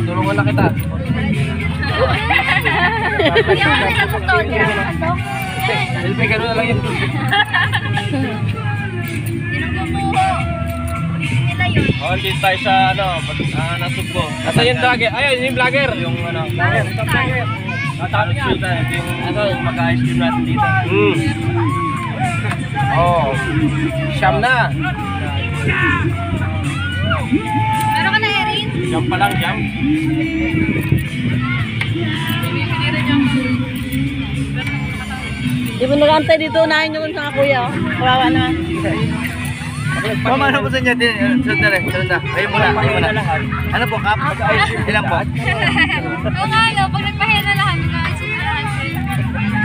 Tulungan na kita. Selfie ka na lang yun. Oh, dito tayo sa nasugbo. Asa yung vlogger? Ayun, yung vlogger. Yung vlogger. Ito vlogger. Matalo niya. Yung mag-ice cream natin dito. Oh, siyam na. Meron ka na, Erin? Jump pa lang, jump. Di mo nagantay dito, unahin nyo sa kuya. Kawawa na. Mama, ano po sa inyo din? Sunod na rin, sunod na. Ayun muna, ayun muna. Ano po, Kap? Ilang po? Oo nga, no, pag nagpahinga na lahat,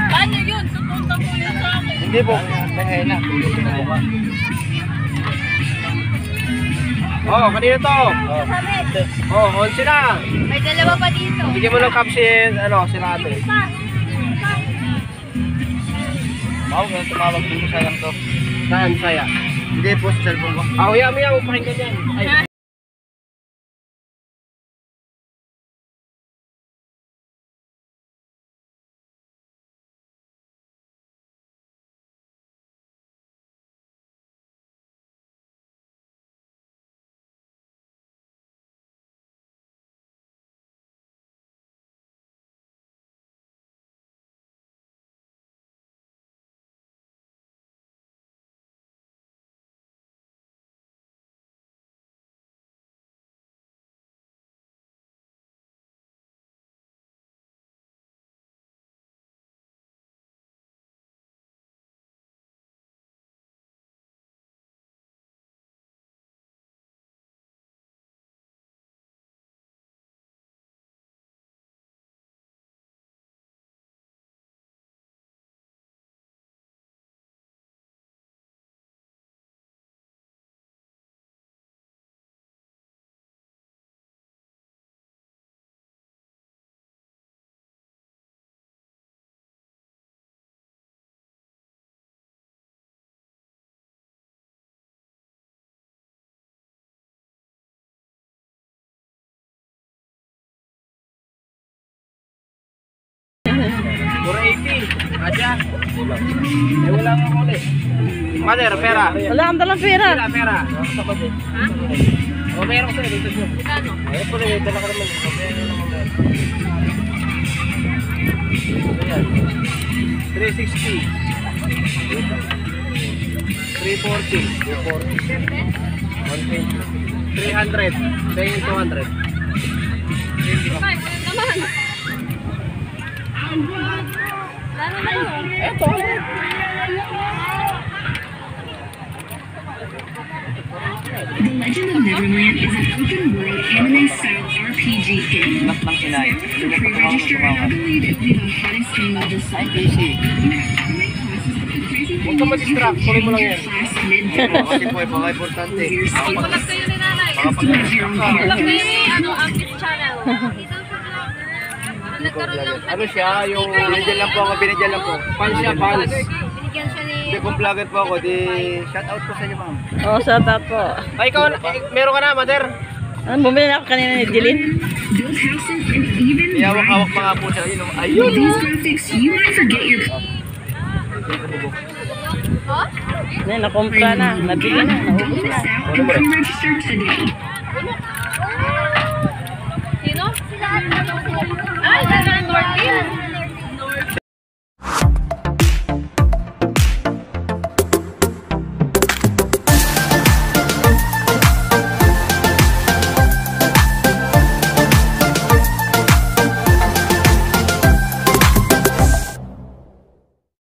paano yun? Supunta ko yun sa akin. Hindi po, pahinga na. Oh, kanina to. Oh, 11 na. May dalawa pa dito. Bigyan mo ng Kap si ate. Wow, ngayon tumawag dito sayang to. Saan saya? Hindi po sa cellphone ko. Uya, pakinggan yan. Ay. Aja. Wala nga ulit. Mother, pera. Wala kang dalang pera. Pera. Ha? O, meron ko sa'yo dito siya. Kano? Ayun po rin, dala ka naman. Ayan. 360. 340. 300. 200. Naman. Lalo na yun. Eto. The Legend of Neverland is an open-world anime-style RPG game. Pre-register and I believe it will be the hottest game of the summer. Huwag ka mag-distract, tuloy mo lang yan. Kasi po ay mga importante. Ipalag kayo ni nanay. Ipalag kayo ni Akis Channel. Nagkaroon lang. Ano siya, yung binigyan lang po ako, binigyan lang po. Fans siya, fans. Binigyan siya ni... Hindi kung vlogger po ako, di shout out po sa inyo, ma'am. Oo, shout out po. Ay, ikaw, meron ka na, mother? Bumili na ako kanina ni Jilin. Build houses and even Iyawak-awak pa nga po siya. Ayun! with these graphics, you might forget your Oh? Nakumpra na, nabili na, Don't miss out and pre-register today.